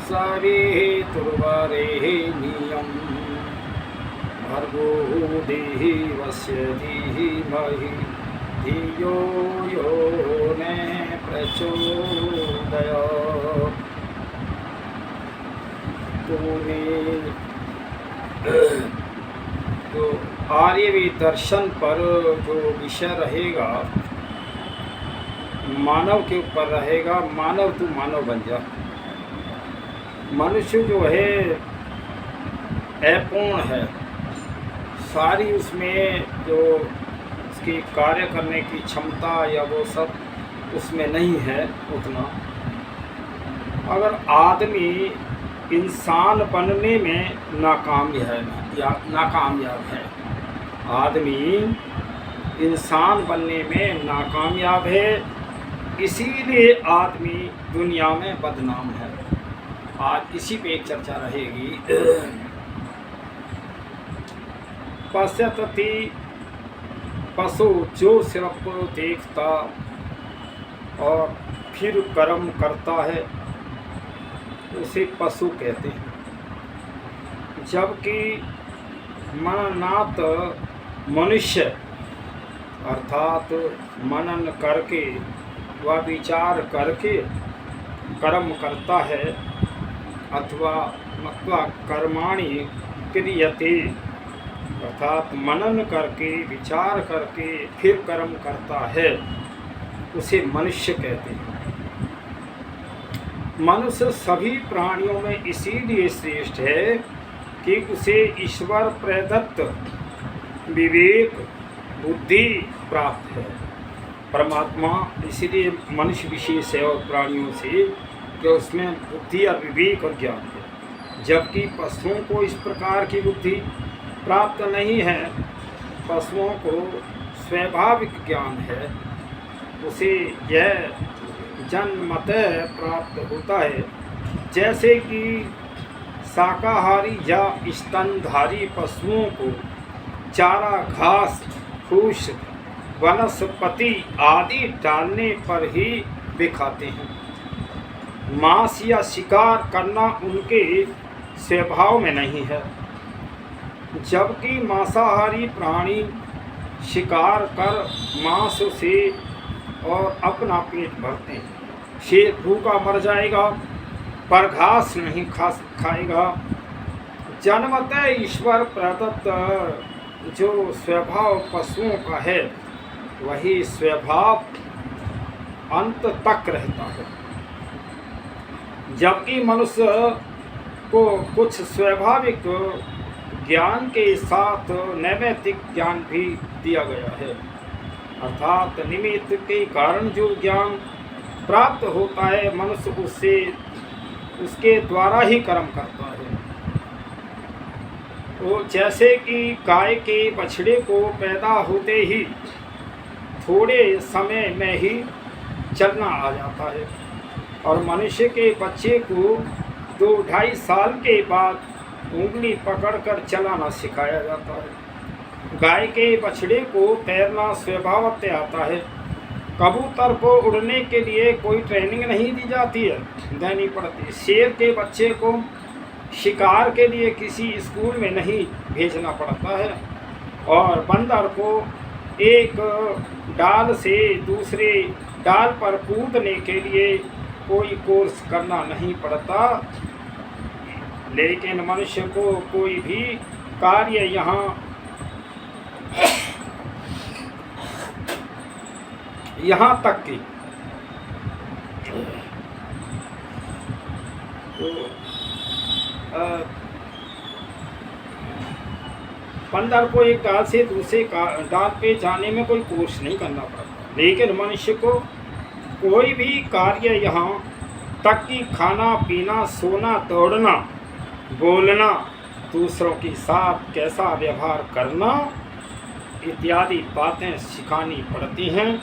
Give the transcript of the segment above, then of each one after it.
सवितुर्वरेण्यं भर्गो देवस्य धीमहि धियो यो न प्रचोदयात्। तो आर्यवेद दर्शन पर जो विषय रहेगा मानव के ऊपर रहेगा। मानव तू मानव बन जा। मनुष्य जो है अपूर्ण है, सारी उसमें जो उसकी कार्य करने की क्षमता या वो सब उसमें नहीं है उतना। अगर आदमी इंसान बनने में नाकामयाब है, आदमी इंसान बनने में नाकामयाब है, इसीलिए आदमी दुनिया में बदनाम है। आज इसी पे एक चर्चा रहेगी। पश्यति पशु जो सिर्फ देखता और फिर कर्म करता है उसे पशु कहते हैं, जबकि मननात मनुष्य अर्थात मनन करके व विचार करके कर्म करता है अथवा कर्माणि क्रियते अर्थात मनन करके विचार करके फिर कर्म करता है, उसे मनुष्य कहते हैं। मनुष्य सभी प्राणियों में इसीलिए श्रेष्ठ है कि उसे ईश्वर प्रदत्त विवेक बुद्धि प्राप्त है। परमात्मा इसीलिए मनुष्य विशेष है और प्राणियों से कि उसमें बुद्धि और विवेक और ज्ञान है, जबकि पशुओं को इस प्रकार की बुद्धि प्राप्त नहीं है। पशुओं को स्वाभाविक ज्ञान है, उसे यह जन्मतः प्राप्त होता है। जैसे कि शाकाहारी या स्तनधारी पशुओं को चारा घास फूस वनस्पति आदि डालने पर ही वे खाते हैं। मांस या शिकार करना उनके स्वभाव में नहीं है, जबकि मांसाहारी प्राणी शिकार कर मांस से और अपना पेट भरते हैं। शेर भूखा मर जाएगा पर घास नहीं खाएगा। जन्मतः ईश्वर प्रदत्त जो स्वभाव पशुओं का है वही स्वभाव अंत तक रहता है, जबकि मनुष्य को कुछ स्वाभाविक ज्ञान के साथ नैमित्तिक ज्ञान भी दिया गया है। अर्थात निमित्त के कारण जो ज्ञान प्राप्त होता है मनुष्य उसके द्वारा ही कर्म करता है। तो जैसे कि गाय के बछड़े को पैदा होते ही थोड़े समय में ही चलना आ जाता है और मनुष्य के बच्चे को 2-2.5 साल के बाद उंगली पकड़कर चलाना सिखाया जाता है। गाय के बछड़े को तैरना स्वभावतः आता है। कबूतर को उड़ने के लिए कोई ट्रेनिंग नहीं दी जाती है, देनी पड़ती है। शेर के बच्चे को शिकार के लिए किसी स्कूल में नहीं भेजना पड़ता है और बंदर को एक डाल से दूसरे डाल पर कूदने के लिए कोई कोर्स करना नहीं पड़ता। लेकिन मनुष्य को कोई भी कार्य यहाँ तक कि बंदर को एक डाल से दूसरे डाल पे जाने में कोई कोर्स नहीं करना पड़ता। लेकिन मनुष्य को कोई भी कार्य यहाँ तक कि खाना पीना सोना दौड़ना बोलना दूसरों के साथ कैसा व्यवहार करना इत्यादि बातें सिखानी पड़ती हैं।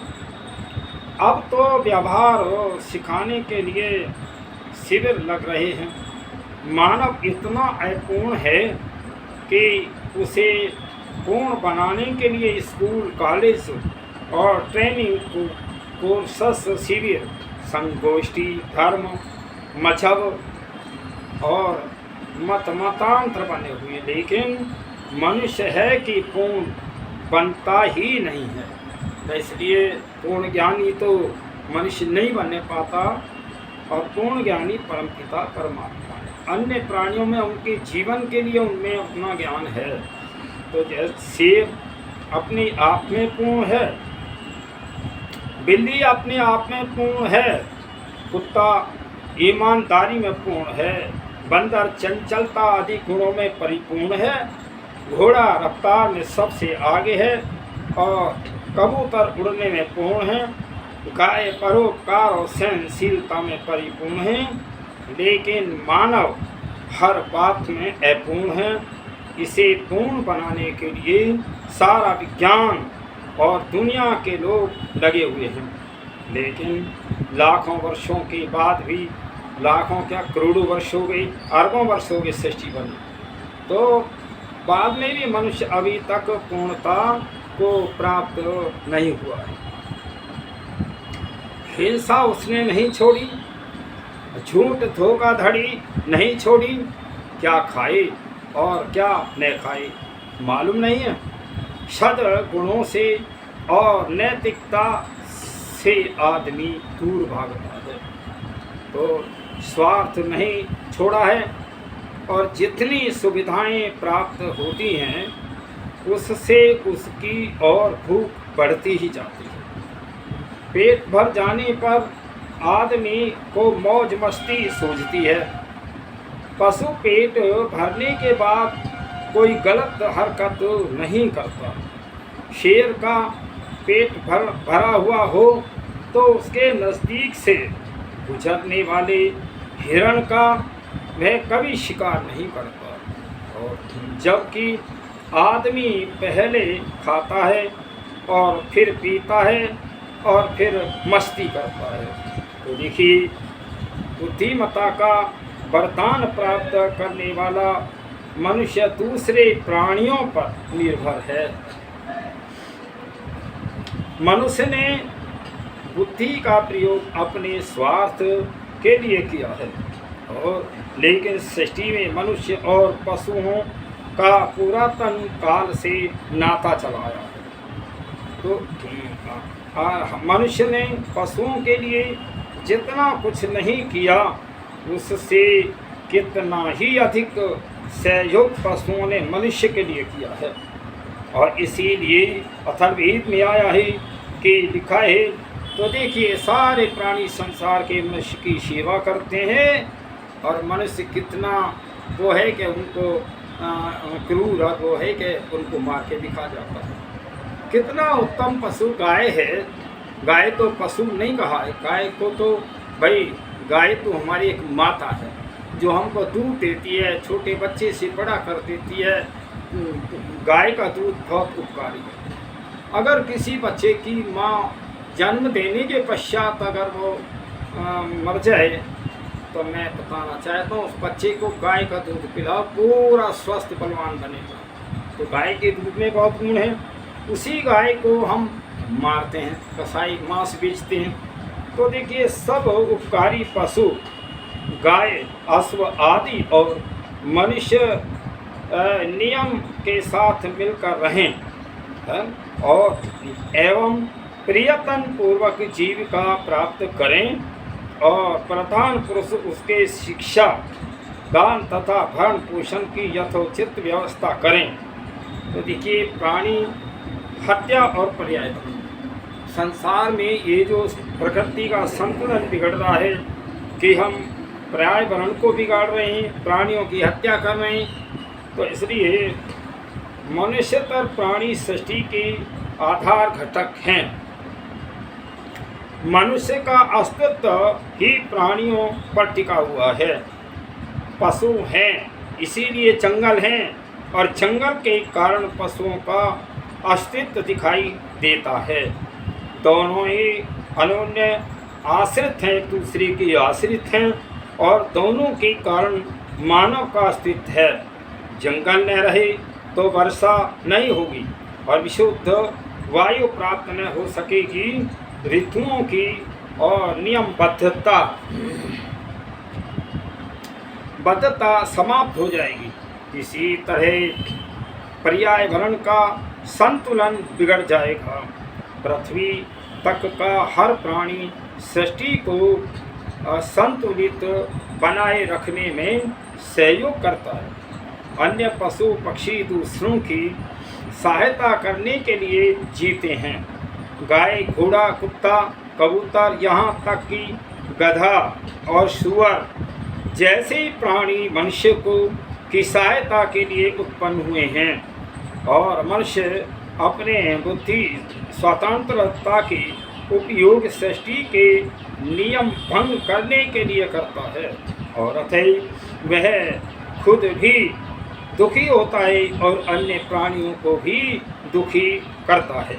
अब तो व्यवहार सिखाने के लिए शिविर लग रहे हैं। मानव इतना अपूर्ण है कि उसे पूर्ण बनाने के लिए स्कूल कॉलेज और ट्रेनिंग कोर्सेस शिविर संगोष्ठी धर्म मजहब और मतांतर बने हुए, लेकिन मनुष्य है कि पूर्ण बनता ही नहीं है। तो इसलिए पूर्ण ज्ञानी तो मनुष्य नहीं बनने पाता, और पूर्ण ज्ञानी परमपिता परमात्मा है। अन्य प्राणियों में उनके जीवन के लिए उनमें अपना ज्ञान है। तो जैसे सेब अपने आप में पूर्ण है, बिल्ली अपने आप में पूर्ण है, कुत्ता ईमानदारी में पूर्ण है, बंदर चंचलता आदि गुणों में परिपूर्ण है, घोड़ा रफ्तार में सबसे आगे है, और कबूतर उड़ने में पूर्ण है, गाय परोपकार और सहनशीलता में परिपूर्ण है, लेकिन मानव हर बात में अपूर्ण है। इसे पूर्ण बनाने के लिए सारा विज्ञान और दुनिया के लोग लगे हुए हैं, लेकिन लाखों वर्षों के बाद भी, लाखों क्या करोड़ों वर्ष हो गए, अरबों वर्ष हो गए सृष्टि बनी, तो बाद में भी मनुष्य अभी तक पूर्णता को प्राप्त नहीं हुआ है। हिंसा उसने नहीं छोड़ी, झूठ धोखाधड़ी नहीं छोड़ी, क्या खाए और क्या न खाए मालूम नहीं है। सद गुणों से और नैतिकता से आदमी दूर भागता है, तो स्वार्थ नहीं छोड़ा है, और जितनी सुविधाएं प्राप्त होती हैं उससे उसकी और भूख बढ़ती ही जाती है। पेट भर जाने पर आदमी को मौज मस्ती सूझती है। पशु पेट भरने के बाद कोई गलत हरकत नहीं करता। शेर का पेट भरा हुआ हो तो उसके नज़दीक से गुजरने वाले हिरण का वह कभी शिकार नहीं करता, और जबकि आदमी पहले खाता है और फिर पीता है और फिर मस्ती करता है। तो देखिए, बुद्धिमत्ता का वरदान प्राप्त करने वाला मनुष्य दूसरे प्राणियों पर निर्भर है। मनुष्य ने बुद्धि का प्रयोग अपने स्वार्थ के लिए किया है, और लेकिन सृष्टि में मनुष्य और पशुओं का पुरातन काल से नाता चला आया है। तो मनुष्य ने पशुओं के लिए जितना कुछ नहीं किया, उससे कितना ही अधिक सहयोग पशुओं ने मनुष्य के लिए किया है। और इसीलिए अथर्ववेद में आया है कि लिखा है, तो देखिए सारे प्राणी संसार के मनुष्य की सेवा करते हैं, और मनुष्य कितना वो है कि उनको क्रूर, और वो है कि उनको मार के दिखा जाता है। कितना उत्तम पशु गाय है। गाय तो पशु नहीं कहा है, गाय को तो भाई, गाय तो हमारी एक माता है जो हमको दूध देती है, छोटे बच्चे से बड़ा कर देती है। गाय का दूध बहुत उपकारी है। अगर किसी बच्चे की माँ जन्म देने के पश्चात अगर वो मर जाए, तो मैं बताना चाहता हूँ उस बच्चे को गाय का दूध पिलाओ, पूरा स्वस्थ बलवान बनेगा। तो गाय के दूध में बहुत गुण है। उसी गाय को हम मारते हैं, कसाई मांस बेचते हैं। तो देखिए, सब उपकारी पशु गाय, अश्व आदि और मनुष्य नियम के साथ मिलकर रहें, और एवं प्रियतन पूर्वक जीविका प्राप्त करें, और प्रधान पुरुष उसके शिक्षा, दान तथा भरण पोषण की यथोचित व्यवस्था करें। तो देखिए, प्राणी हत्या और पर्यावरण, संसार में ये जो प्रकृति का संतुलन बिगड़ रहा है कि हम पर्यावरण को बिगाड़ रहे हैं, प्राणियों की हत्या कर रहे हैं। तो इसलिए मनुष्यतर प्राणी सृष्टि के आधार घटक हैं। मनुष्य का अस्तित्व ही प्राणियों पर टिका हुआ है। पशु हैं इसीलिए जंगल हैं, और जंगल के कारण पशुओं का अस्तित्व दिखाई देता है। दोनों ही अनन्य आश्रित हैं, एक दूसरे के आश्रित हैं, और दोनों के कारण मानव का अस्तित्व है। जंगल न रहे तो वर्षा नहीं होगी, और विशुद्ध वायु प्राप्त न हो सकेगी। ऋतुओं की और नियमबद्धता बद्धता समाप्त हो जाएगी। इसी तरह पर्यावरण का संतुलन बिगड़ जाएगा। पृथ्वी तक का हर प्राणी सृष्टि को संतुलित बनाए रखने में सहयोग करता है। अन्य पशु पक्षी दूसरों की सहायता करने के लिए जीते हैं। गाय, घोड़ा, कुत्ता, कबूतर, यहाँ तक कि गधा और सुअर जैसे प्राणी मनुष्य की सहायता के लिए उत्पन्न हुए हैं और मनुष्य अपने बुद्धि स्वतंत्रता के उपयोग सृष्टि के नियम भंग करने के लिए करता है और अतः वह खुद भी दुखी होता है और अन्य प्राणियों को भी दुखी करता है।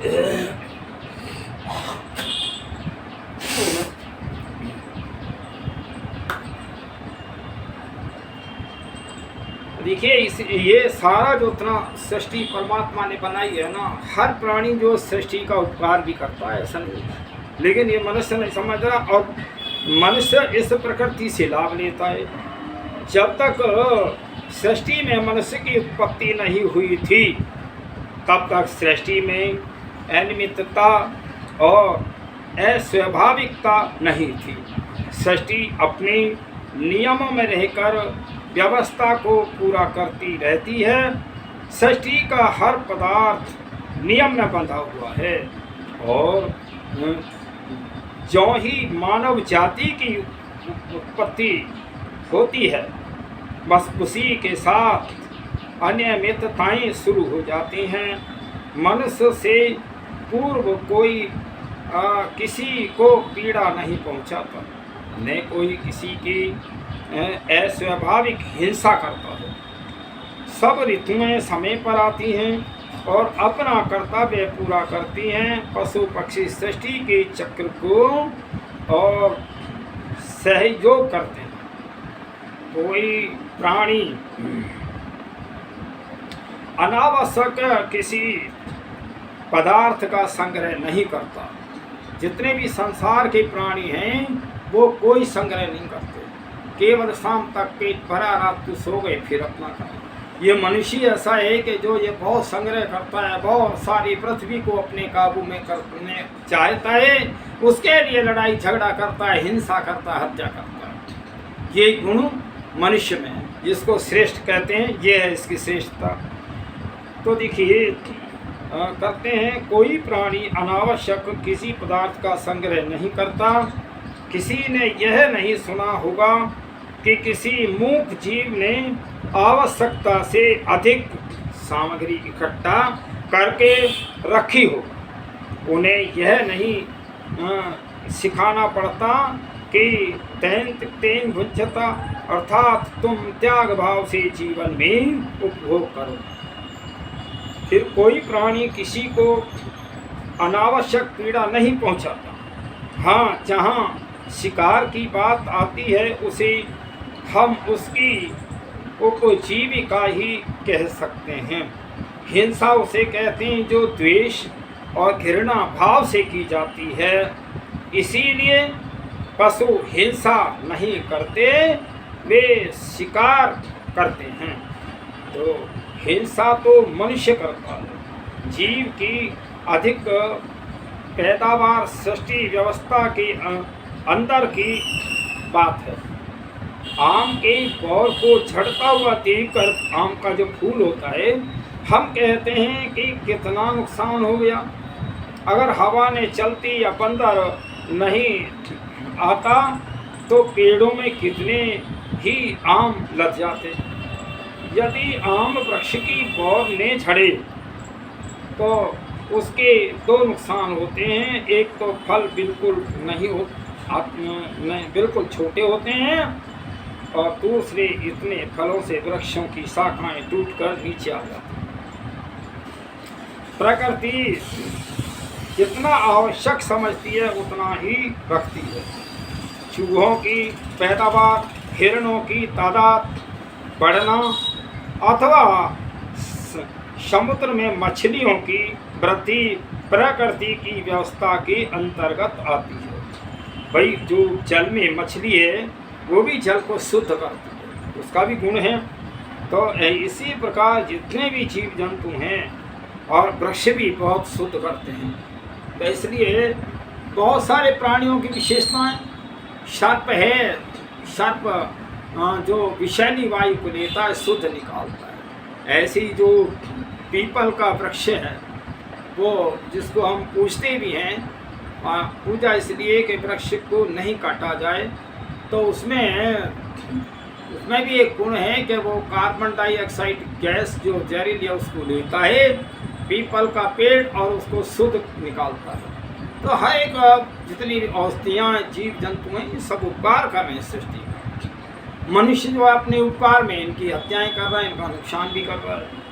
देखिए ये सारा जो इतना सृष्टि परमात्मा ने बनाई है ना, हर प्राणी जो सृष्टि का उपकार भी करता है, ऐसा नहीं, लेकिन ये मनुष्य नहीं समझ रहा और मनुष्य इस प्रकृति से लाभ लेता है। जब तक सृष्टि में मनुष्य की उत्पत्ति नहीं हुई थी तब तक सृष्टि में अनियमितता और अस्वाभाविकता नहीं थी। सृष्टि अपने नियमों में रहकर व्यवस्था को पूरा करती रहती है। सृष्टि का हर पदार्थ नियम में बंधा हुआ है और जो ही मानव जाति की उत्पत्ति होती है बस उसी के साथ अनियमितताएं शुरू हो जाती हैं। मनुष्य से पूर्व कोई किसी को पीड़ा नहीं पहुंचाता, न कोई किसी की अस्वाभाविक हिंसा करता है। सब ऋतुएं समय पर आती हैं और अपना कर्तव्य पूरा करती हैं। पशु पक्षी सृष्टि के चक्र को और सहयोग करते हैं। कोई प्राणी अनावश्यक किसी पदार्थ का संग्रह नहीं करता। जितने भी संसार के प्राणी हैं वो कोई संग्रह नहीं करते, केवल शाम तक पेट भरा, रात को सो गए, फिर अपना काम। ये मनुष्य ऐसा है कि जो ये बहुत संग्रह करता है, बहुत सारी पृथ्वी को अपने काबू में करने चाहता है, उसके लिए लड़ाई झगड़ा करता है, हिंसा करता है, हत्या करता है। ये गुण मनुष्य में है, जिसको श्रेष्ठ कहते हैं, ये है इसकी श्रेष्ठता। तो देखिए करते हैं, कोई प्राणी अनावश्यक किसी पदार्थ का संग्रह नहीं करता। किसी ने यह नहीं सुना होगा कि किसी मूक जीव ने आवश्यकता से अधिक सामग्री इकट्ठा करके रखी हो। उन्हें यह नहीं सिखाना पड़ता कि तेन भुज्यता, अर्थात तुम त्याग भाव से जीवन में उपभोग करो। फिर कोई प्राणी किसी को अनावश्यक पीड़ा नहीं पहुंचाता। हाँ, जहाँ शिकार की बात आती है उसे हम उसकी उपजीविका ही कह सकते हैं। हिंसा उसे कहते हैं जो द्वेष और घृणा भाव से की जाती है। इसीलिए पशु हिंसा नहीं करते, वे शिकार करते हैं। तो हिंसा तो मनुष्य करता है। जीव की अधिक पैदावार सृष्टि व्यवस्था के अंदर की बात है। आम के पौर को झड़ता हुआ देखकर, आम का जो फूल होता है, हम कहते हैं कि कितना नुकसान हो गया। अगर हवा ने चलती या बंदर नहीं आता तो पेड़ों में कितने ही आम लग जाते। यदि आम वृक्ष की पौर ने झड़े तो उसके दो नुकसान होते हैं। एक तो फल बिल्कुल बिल्कुल छोटे होते हैं और दूसरे इतने फलों से वृक्षों की शाखाएं टूटकर नीचे आ जाती हैं। प्रकृति जितना आवश्यक समझती है उतना ही रखती है। चूहों की पैदावार, हिरणों की तादाद बढ़ना अथवा समुद्र में मछलियों की वृद्धि प्रकृति की व्यवस्था के अंतर्गत आती है। भाई जो जल में मछली है वो भी जल को शुद्ध करती है, उसका भी गुण है। तो इसी प्रकार जितने भी जीव जंतु हैं और वृक्ष भी बहुत शुद्ध करते हैं। तो इसलिए बहुत सारे प्राणियों की विशेषताएं, सर्प है, सर्प जो विषैली वायु को लेता है शुद्ध निकालता है। ऐसी जो पीपल का वृक्ष है वो जिसको हम पूजते भी हैं, पूजा इसलिए कि वृक्ष को नहीं काटा जाए, तो उसमें भी एक गुण है कि वो कार्बन डाइऑक्साइड गैस जो जहरीली है उसको लेता है पीपल का पेड़ और उसको शुद्ध निकालता है। तो हर एक जितनी औषधियाँ जीव जंतु हैं ये सब उपकार कर रहे हैं सृष्टि का। मनुष्य जो अपने उपकार में इनकी हत्याएं कर रहा है, इनका नुकसान भी कर रहा है।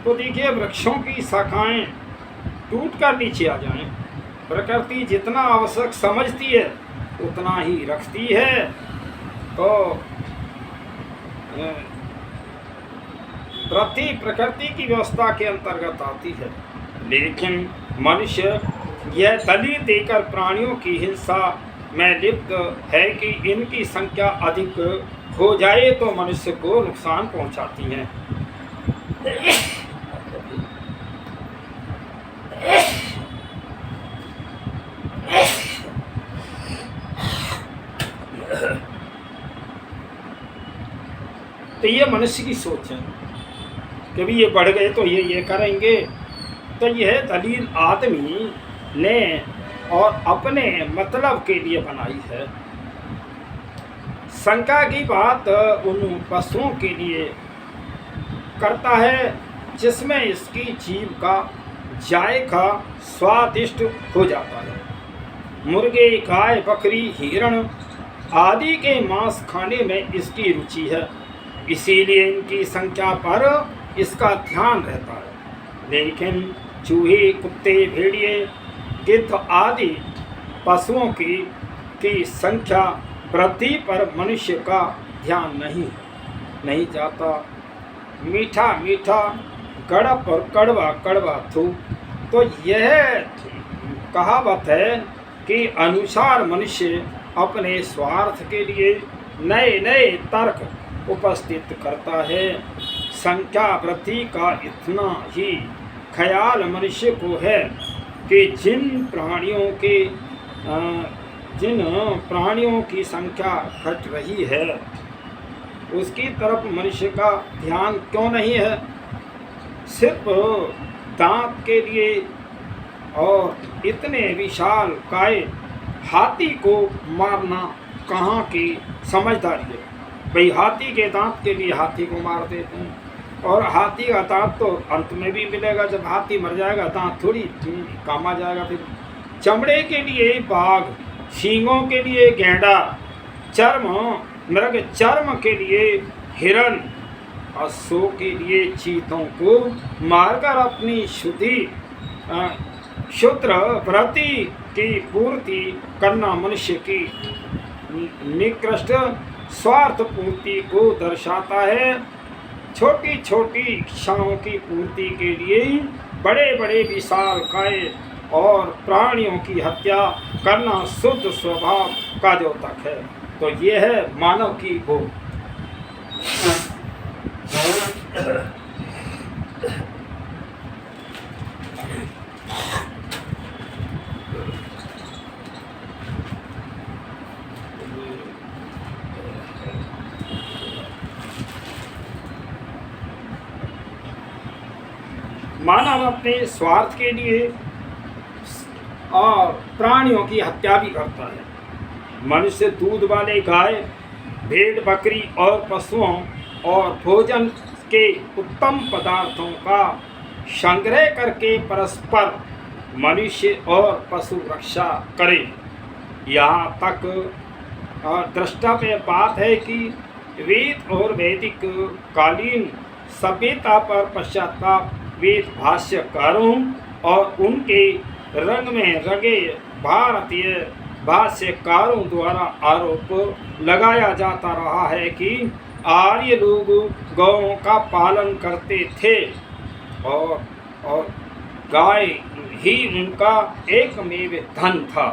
तो देखिए वृक्षों की शाखाएं टूट कर नीचे आ जाएं, प्रकृति जितना आवश्यक समझती है उतना ही रखती है। तो प्रकृति की व्यवस्था के अंतर्गत आती है, लेकिन मनुष्य यह दलील देकर प्राणियों की हिंसा में लिप्त है कि इनकी संख्या अधिक हो जाए तो मनुष्य को नुकसान पहुंचाती है। तो ये मनुष्य की सोच है कि भी ये बढ़ गए तो ये करेंगे। तो यह दलील आदमी ने और अपने मतलब के लिए बनाई है। शंका की बात उन पशुओं के लिए करता है जिसमें इसकी जीव का जायका स्वादिष्ट हो जाता है। मुर्गे, गाय, बकरी, हिरण आदि के मांस खाने में इसकी रुचि है, इसीलिए इनकी संख्या पर इसका ध्यान रहता है। लेकिन चूहे, कुत्ते, भेड़िए, गिद्ध आदि पशुओं की संख्या वृद्धि पर मनुष्य का ध्यान नहीं जाता। मीठा मीठा, कड़प और कड़वा कड़वा थू। तो यह कहावत है कि अनुसार मनुष्य अपने स्वार्थ के लिए नए नए तर्क उपस्थित करता है। संख्या वृद्धि का इतना ही ख्याल मनुष्य को है कि जिन प्राणियों की संख्या घट रही है उसकी तरफ मनुष्य का ध्यान क्यों नहीं है। सिर्फ दांत के लिए और इतने विशाल काय हाथी को मारना कहाँ की समझदारी है। भाई हाथी के दांत के लिए हाथी को मार देते हैं, और हाथी का दांत तो अंत में भी मिलेगा, जब हाथी मर जाएगा दांत थोड़ी काम आ जाएगा। फिर चमड़े के लिए बाघ, सींगों के लिए गैंडा, मृग चर्म के लिए हिरण और सो के लिए चीतों को मारकर अपनी क्षुद्र व्रति की पूर्ति करना मनुष्य की निकृष्ट स्वार्थ पूर्ति को दर्शाता है। छोटी छोटी इच्छाओं की पूर्ति के लिए बड़े बड़े विशाल काय और प्राणियों की हत्या करना शुद्ध स्वभाव का द्योतक है। तो ये है मानव की भूल। मानव अपने स्वार्थ के लिए और प्राणियों की हत्या भी करता है। मनुष्य दूध वाले गाय, भेड़, बकरी और पशुओं और भोजन के उत्तम पदार्थों का संग्रह करके परस्पर मनुष्य और पशु रक्षा करे। यहाँ तक द्रष्टव्य बात है कि वेद और वैदिक कालीन सभ्यता पर पश्चाताप वेद भाष्यकारों और उनके रंग में रंगे भारतीय भाष्यकारों द्वारा आरोप लगाया जाता रहा है कि आर्य लोग गौओं का पालन करते थे और गाय ही उनका एकमेव धन था।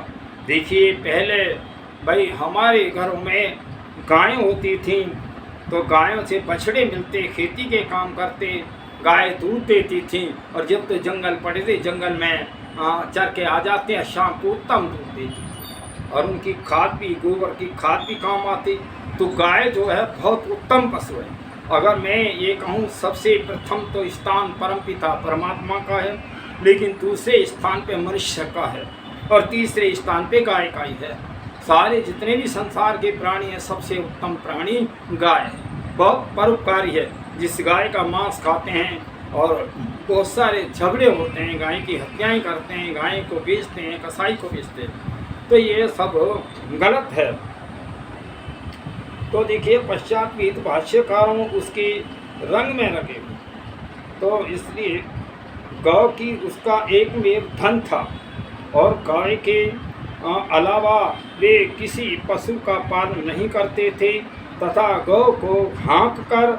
देखिए पहले भाई हमारे घरों में गायें होती थीं तो गायों से बछड़े मिलते, खेती के काम करते, गाय दूध देती थी, और जब तो जंगल पड़े थे जंगल में चर के आ जाते हैं, शाम को उत्तम दूध देती थी, और उनकी खाद भी, गोबर की खाद भी काम आती। तो गाय जो है बहुत उत्तम पशु है। अगर मैं ये कहूँ सबसे प्रथम तो स्थान परमपिता परमात्मा का है, लेकिन दूसरे स्थान पे मनुष्य का है, और तीसरे स्थान पे गाय का ही है। सारे जितने भी संसार के प्राणी हैं सबसे उत्तम प्राणी गाय है, बहुत परोपकारी है। जिस गाय का मांस खाते हैं, और बहुत सारे झगड़े होते हैं, गाय की हत्याएं करते हैं, गाय को बेचते हैं, कसाई को बेचते हैं, तो ये सब गलत है। तो देखिए पश्चात विहित भाष्यकारों उसके रंग में लगे हुए, तो इसलिए गौ की उसका एक में धन था, और गाय के अलावा वे किसी पशु का पालन नहीं करते थे, तथा गौ को हाँक कर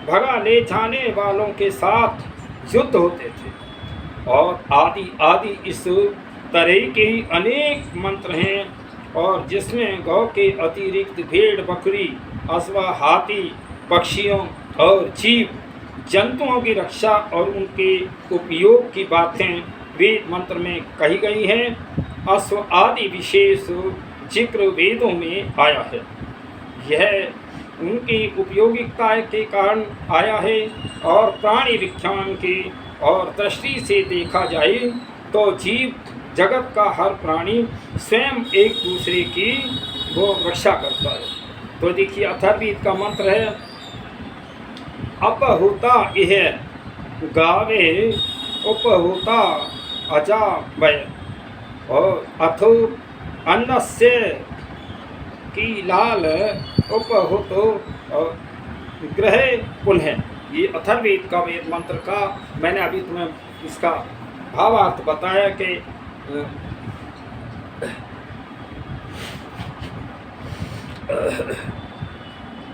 भगा ले जाने वालों के साथ युद्ध होते थे, और आदि आदि इस तरह के ही अनेक मंत्र हैं, और जिसमें गौ के अतिरिक्त भेड़, बकरी, अश्व, हाथी, पक्षियों और जीव जंतुओं की रक्षा और उनके उपयोग की बातें वेद मंत्र में कही गई हैं। अश्व आदि विशेष जिक्र वेदों में आया है। यह उनकी उपयोगिता के कारण आया है, और प्राणी विज्ञान की और दृष्टि से देखा जाए तो जीव जगत का हर प्राणी स्वयं एक दूसरे की वो रक्षा करता है। तो देखिए अथर्ववेद का मंत्र है, अपहुता इह गावे उपहुता अजा वय, और अथो अन्नस्य की लाल उपहुतो ग्रह पुनः। ये अथर्ववेद का वेद मंत्र का मैंने अभी तुम्हें इसका भावार्थ बताया कि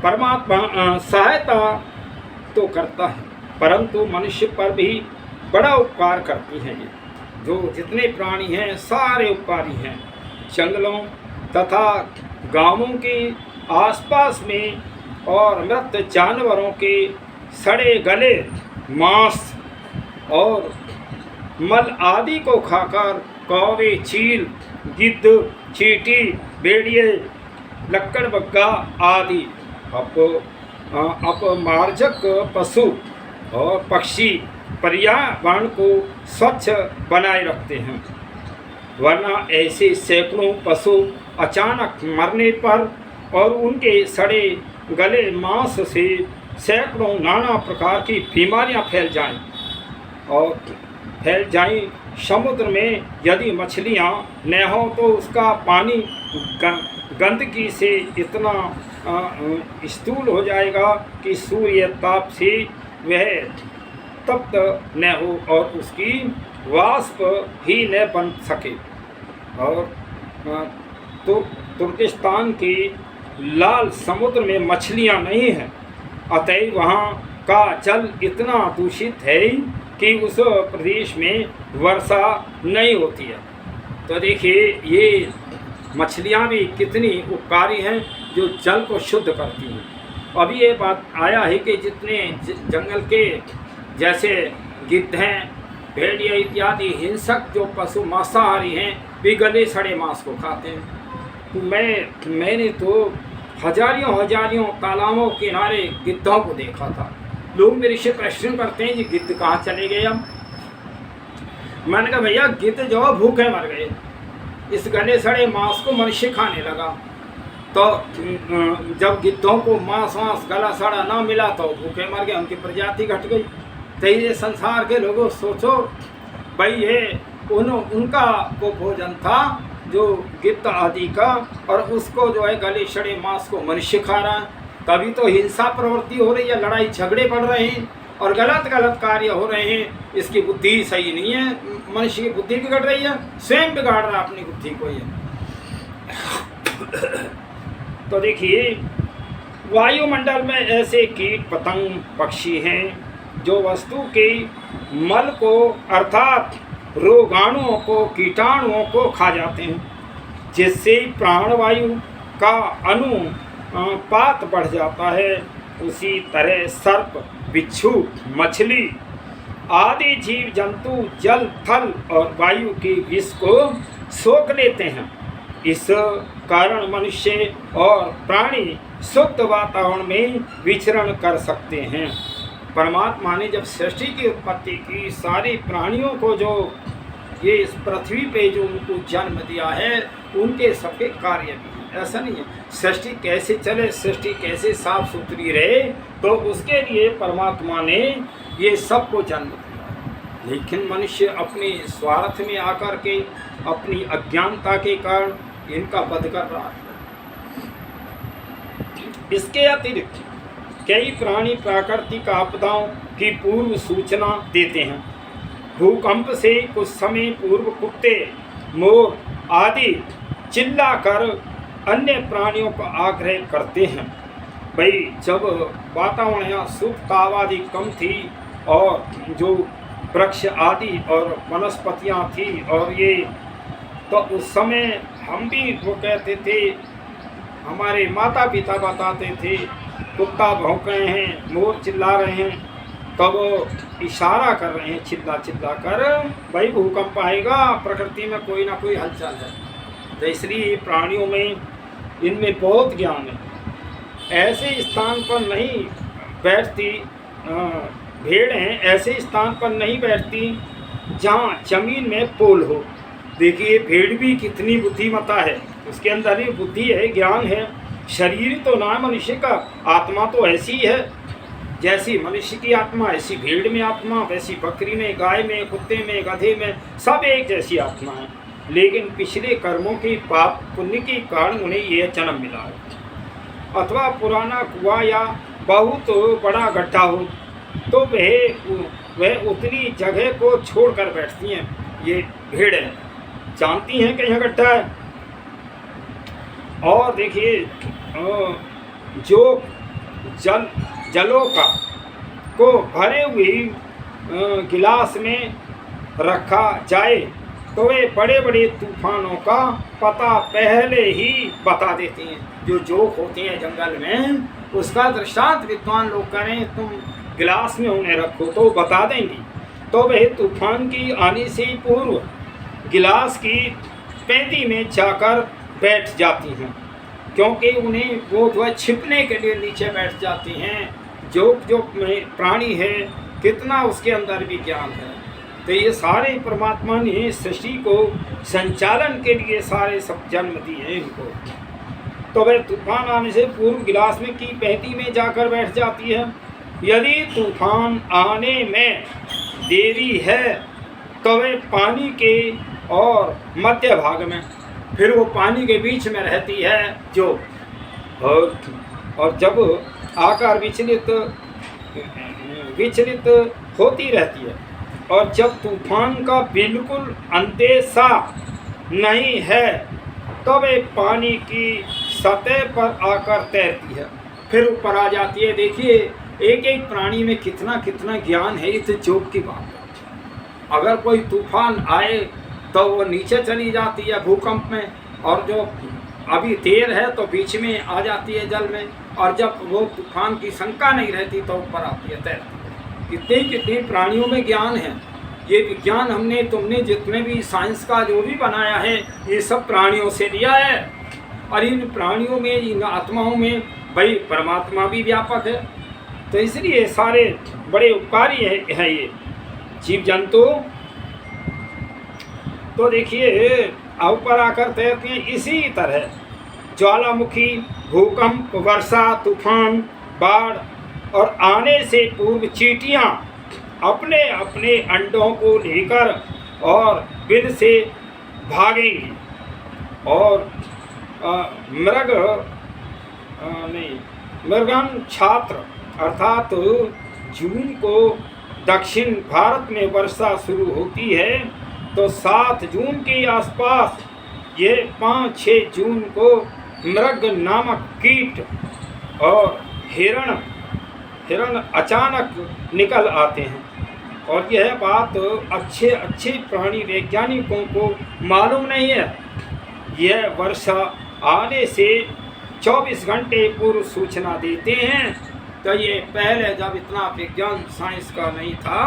परमात्मा सहायता तो करता है, परंतु मनुष्य पर भी बड़ा उपकार करती हैं। ये जो जितने प्राणी हैं सारे उपकारी हैं। जंगलों तथा गांवों के आसपास में और मृत जानवरों के सड़े गले, मांस और मल आदि को खाकर कौवे, चील, गिद्ध, चींटी, भेड़िए, लक्कड़बग्गा आदि अपमार्जक पशु और पक्षी पर्यावरण को स्वच्छ बनाए रखते हैं, वरना ऐसे सैकड़ों पशु अचानक मरने पर और उनके सड़े गले मांस से सैकड़ों नाना प्रकार की बीमारियां फैल जाएं। समुद्र में यदि मछलियां न हो तो उसका पानी गंदगी से इतना स्थूल हो जाएगा कि सूर्य ताप से वह तप्त न हो और उसकी वाष्प ही न बन सके। और तो तुर्किस्तान के लाल समुद्र में मछलियां नहीं हैं, अतएव वहाँ का जल इतना दूषित है कि उस प्रदेश में वर्षा नहीं होती है। तो देखिए ये मछलियाँ भी कितनी उपकारी हैं जो जल को शुद्ध करती हैं। अभी ये बात आया है कि जितने जंगल के जैसे गिद्ध हैं, भेड़िया इत्यादि हिंसक जो पशु मांसाहारी हैं वे गले सड़े मांस को खाते हैं। तो मैंने तो हजारियों तालाबों के किनारे गिद्धों को देखा था। लोग मेरे से प्रश्न करते हैं ये गिद्ध कहाँ चले गए। अब मैंने कहा भैया गिद्ध जो भूखे मर गए, इस गले सड़े मांस को मनुष्य खाने लगा। तो जब गिद्धों को मांस गला सड़ा ना मिला तो भूखे मर गए, उनकी प्रजाति घट गई। तो ये संसार के लोगों सोचो भाई ये उनका वो भोजन था जो गिद्ध आदि का, और उसको जो है गले सड़े मांस को मनुष्य खा रहा है। तभी तो हिंसा प्रवृत्ति हो रही है, लड़ाई झगड़े बढ़ रहे हैं और गलत कार्य हो रहे हैं। इसकी बुद्धि सही नहीं है, मनुष्य की बुद्धि बिगड़ रही है, स्वयं बिगाड़ रहा है अपनी बुद्धि को ये। तो देखिए वायुमंडल में ऐसे कीट पतंग पक्षी हैं जो वस्तु के मल को अर्थात रोगाणुओं को कीटाणुओं को खा जाते हैं, जिससे प्राणवायु का अनुपात बढ़ जाता है उसी तरह सर्प, बिच्छू, मछली आदि जीव जंतु जल, थल और वायु के विष को सोख लेते हैं। इस कारण मनुष्य और प्राणी शुद्ध वातावरण में विचरण कर सकते हैं। परमात्मा ने जब सृष्टि की उत्पत्ति की, सारे प्राणियों को जो ये इस पृथ्वी पे जो उनको जन्म दिया है, उनके सबके कार्य भी हैं। ऐसा नहीं है सृष्टि कैसे चले, सृष्टि कैसे साफ सुथरी रहे, तो उसके लिए परमात्मा ने ये सबको जन्म दिया। लेकिन मनुष्य अपने स्वार्थ में आकर के, अपनी अज्ञानता के कारण इनका वध कर रहा है। इसके अतिरिक्त कई प्राणी प्राकृतिक आपदाओं की पूर्व सूचना देते हैं। भूकंप से कुछ समय पूर्व कुत्ते, मोर आदि चिल्लाकर अन्य प्राणियों का आग्रह करते हैं। भाई जब वातावरण या सुख आबादी कम थी और जो वृक्ष आदि और वनस्पतियाँ थी और ये, तो उस समय हम भी वो कहते थे, हमारे माता पिता बताते थे, कुत्ता भौंक रहे हैं, मोर चिल्ला रहे हैं, तो वो इशारा कर रहे हैं चिल्ला चिल्ला कर, भाई भूकंप आएगा, प्रकृति में कोई ना कोई हलचल है। तो इसलिए प्राणियों में इनमें बहुत ज्ञान है। ऐसे स्थान पर नहीं बैठती भेड़ें, ऐसे स्थान पर नहीं बैठती जहाँ जमीन में पोल हो। देखिए भेड़ भी कितनी बुद्धिमता है, उसके अंदर ही बुद्धि है, ज्ञान है। शरीर तो ना मनुष्य का, आत्मा तो ऐसी है, जैसी मनुष्य की आत्मा ऐसी भेड़ में आत्मा, वैसी बकरी में, गाय में, कुत्ते में, गधे में, सब एक जैसी आत्मा है। लेकिन पिछले कर्मों के पाप पुण्य के कारण उन्हें यह जन्म मिला है। अथवा पुराना कुआं या बहुत बड़ा गड्ढा हो तो वह उतनी जगह को छोड़कर बैठती हैं। ये भेड़ है, जानती हैं कि यह गड्ढा है। और देखिए जो जलों को भरे हुए गिलास में रखा जाए तो वे बड़े बड़े तूफानों का पता पहले ही बता देते हैं। जो जोक होते हैं जंगल में, उसका दृष्टांत विद्वान लोग करें, तुम गिलास में उन्हें रखो तो बता देंगी। तो वे तूफान की आने से पूर्व गिलास की पैंती में जाकर बैठ जाती हैं, क्योंकि उन्हें वो छिपने के लिए नीचे बैठ जाती हैं। जो प्राणी है, कितना उसके अंदर भी ज्ञान है। तो ये सारे परमात्मा ने सृष्टि को संचालन के लिए सारे सब जन्म दिए हैं इनको। तो वह तूफान आने से पूर्व गिलास में की पैंती में जाकर बैठ जाती है। यदि तूफान आने में देरी है तो वह पानी के और मध्य भाग में, फिर वो पानी के बीच में रहती है जो, और जब आकार विचलित होती रहती है। और जब तूफान का बिल्कुल अंदेशा नहीं है तो वे पानी की सतह पर आकर तैरती है, फिर ऊपर आ जाती है। देखिए एक एक प्राणी में कितना कितना ज्ञान है, ये तो जोक की बात है। अगर कोई तूफान आए तो वो नीचे चली जाती है भूकंप में, और जो अभी देर है तो बीच में आ जाती है जल में, और जब वो तूफान की शंका नहीं रहती तो ऊपर आती है, तैरती है। कितने प्राणियों में ज्ञान है। ये विज्ञान हमने तुमने जितने भी साइंस का जो भी बनाया है, ये सब प्राणियों से लिया है। और इन प्राणियों में, इन आत्माओं में भाई परमात्मा भी व्यापक है। तो इसलिए सारे बड़े उपकारी है ये जीव जंतु। तो देखिए ऊपर आकर तैरते हैं। इसी तरह ज्वालामुखी, भूकंप, वर्षा, तूफान, बाढ़ और आने से पूर्व चींटियाँ अपने अपने अंडों को लेकर और बिल से भागेंगी। और मृगन छात्र अर्थात जून को दक्षिण भारत में वर्षा शुरू होती है, तो 7 जून के आसपास ये 5-6 जून को मृग नामक कीट और हिरण अचानक निकल आते हैं। और यह बात अच्छे प्राणी वैज्ञानिकों को मालूम नहीं है। यह वर्षा आने से 24 घंटे पूर्व सूचना देते हैं, तो ये पहले जब इतना विज्ञान साइंस का नहीं था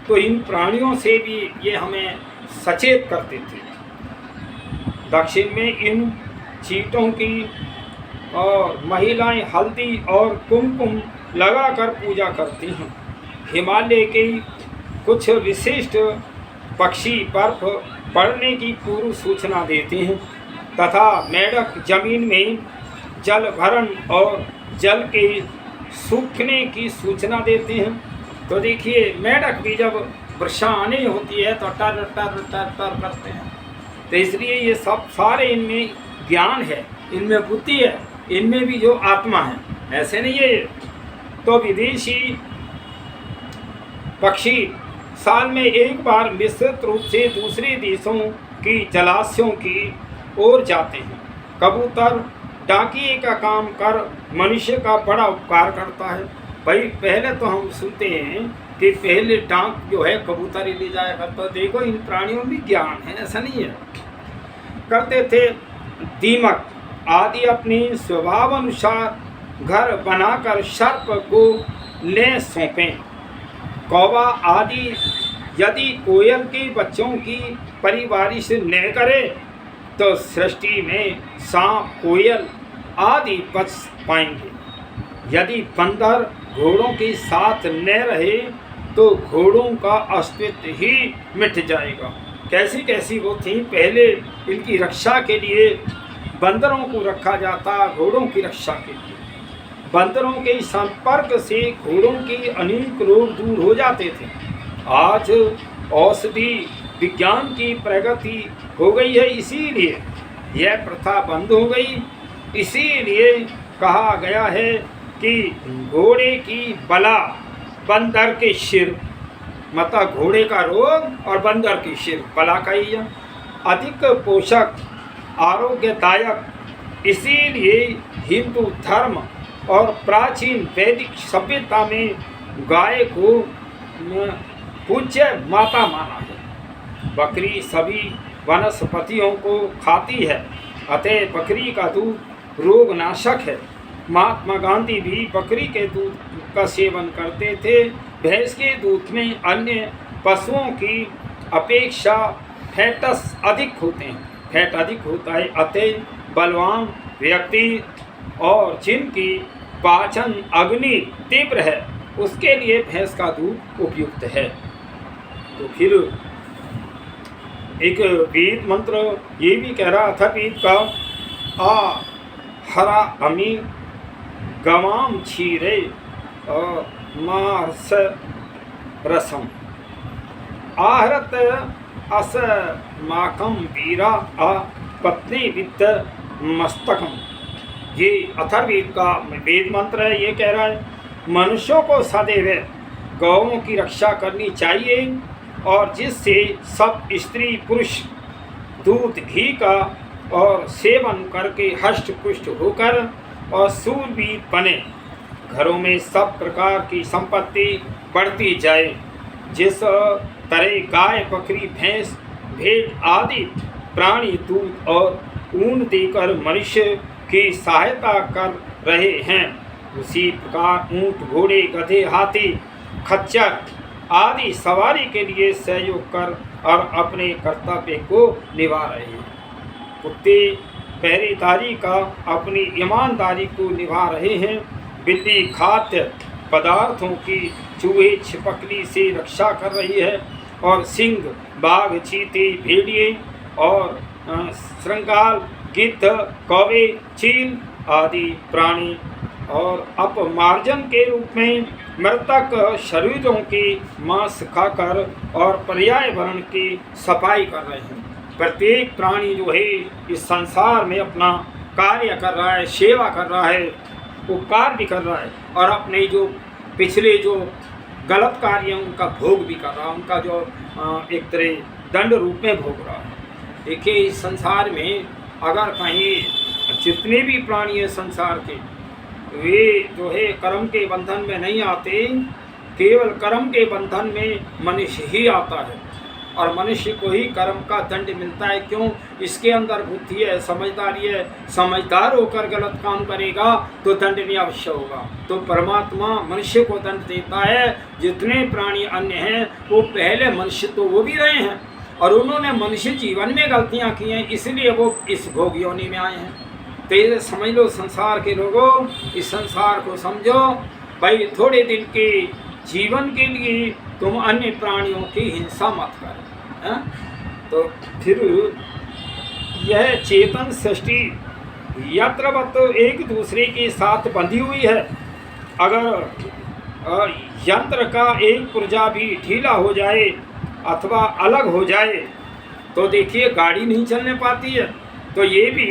तो इन प्राणियों से भी ये हमें सचेत करते थे। दक्षिण में इन चींटों की और महिलाएं हल्दी और कुमकुम लगाकर पूजा करती हैं। हिमालय के कुछ विशिष्ट पक्षी बर्फ पड़ने की पूर्व सूचना देते हैं तथा मेढक जमीन में जल भरण और जल के सूखने की सूचना देते हैं। तो देखिए मेढक भी जब वर्षा आने होती है तो टर टर टर टर करते हैं। तो इसलिए ये सब सारे इनमें ज्ञान है, इनमें बुद्धि है, इनमें भी जो आत्मा है, ऐसे नहीं है। तो विदेशी पक्षी साल में एक बार मिश्रित रूप से दूसरे देशों की जलाशयों की ओर जाते हैं। कबूतर डाकिए का काम कर मनुष्य का बड़ा उपकार करता है। भाई पहले तो हम सुनते हैं कि पहले डाक जो है कबूतर ही ले जाया करता। तो देखो इन प्राणियों में ज्ञान है, ऐसा नहीं है। करते थे दीमक आदि अपने स्वभाव अनुसार घर बनाकर सर्प को ले सौंपें। कौवा आदि यदि कोयल के बच्चों की परिवारिश न करे तो सृष्टि में सांप कोयल आदि बच पाएंगे। यदि बंदर घोड़ों के साथ न रहे तो घोड़ों का अस्तित्व ही मिट जाएगा। कैसी कैसी वो थी, पहले इनकी रक्षा के लिए बंदरों को रखा जाता, घोड़ों की रक्षा के लिए। बंदरों के संपर्क से घोड़ों के अनेक रोग दूर हो जाते थे। आज औषधि विज्ञान की प्रगति हो गई है, इसीलिए यह प्रथा बंद हो गई। इसीलिए कहा गया है कि घोड़े की बला बंदर के सिर, मतलब घोड़े का रोग और बंदर की सिर बला का ही है। अधिक पोषक आरोग्यदायक, इसीलिए हिंदू धर्म और प्राचीन वैदिक सभ्यता में गाय को पूज्य माता माना है। बकरी सभी वनस्पतियों को खाती है, अतः बकरी का दूध रोगनाशक है। महात्मा गांधी भी बकरी के दूध का सेवन करते थे। भैंस के दूध में अन्य पशुओं की अपेक्षा फैटस अधिक होते हैं, फैट अधिक होता है। अतः बलवान व्यक्ति और जिनकी पाचन अग्नि तीव्र है उसके लिए भैंस का दूध उपयुक्त है। तो फिर एक वेद मंत्र ये भी कह रहा था वेद का, आ हरा अमी गवाम क्षीरे और मार्स रसम आहरत अस माकम वीरा आ पत्नी वित्त मस्तकम। ये अथर्ववेद का वेद मंत्र है। ये कह रहा है मनुष्यों को सदैव गौओं की रक्षा करनी चाहिए और जिससे सब स्त्री पुरुष दूध घी का और सेवन करके हष्ट पुष्ट होकर और सूरवीर बने। घरों में सब प्रकार की संपत्ति बढ़ती जाए। जिस तरह गाय बकरी भैंस भेड़ आदि प्राणी दूध और ऊन देकर मनुष्य की सहायता कर रहे हैं, उसी प्रकार ऊंट घोड़े गधे हाथी खच्चर आदि सवारी के लिए सहयोग कर और अपने कर्तव्य को निभा रहे हैं। कुत्ते पहरेदारी का अपनी ईमानदारी को निभा रहे हैं। बिल्ली खाद्य पदार्थों की चूहे छिपकली से रक्षा कर रही है और सिंह बाघ चीते भेड़िए और श्रृंगाल गिद्ध कौवे चील आदि प्राणी और अपमार्जन के रूप में मृतक शरीरों के मांस खाकर और पर्यावरण की सफाई कर रहे हैं। प्रत्येक प्राणी जो है इस संसार में अपना कार्य कर रहा है, सेवा कर रहा है, उपकार भी कर रहा है और अपने जो पिछले जो गलत कार्य हैं उनका भोग भी कर रहा है, उनका जो एक तरह दंड रूप में भोग रहा है। देखिए इस संसार में अगर कहीं जितने भी प्राणी हैं संसार के, वे जो है कर्म के बंधन में नहीं आते, केवल कर्म के बंधन में मनुष्य ही आता है। और मनुष्य को ही कर्म का दंड मिलता है। क्यों? इसके अंदर बुद्धि है, समझदारी है। समझदार होकर गलत काम करेगा तो दंड नहीं अवश्य होगा। तो परमात्मा मनुष्य को दंड देता है। जितने प्राणी अन्य हैं वो पहले मनुष्य तो वो भी रहे हैं और उन्होंने मनुष्य जीवन में गलतियां की हैं, इसलिए वो इस भोग योनि में आए हैं। तो ये समझ लो संसार के लोगों, इस संसार को समझो भाई। थोड़े दिन के जीवन के लिए तुम अन्य प्राणियों की हिंसा मत करो। तो फिर यह चेतन सृष्टि यत्रवत एक दूसरे के साथ बंधी हुई है। अगर यंत्र का एक पुर्जा भी ढीला हो जाए अथवा अलग हो जाए तो देखिए गाड़ी नहीं चलने पाती है। तो ये भी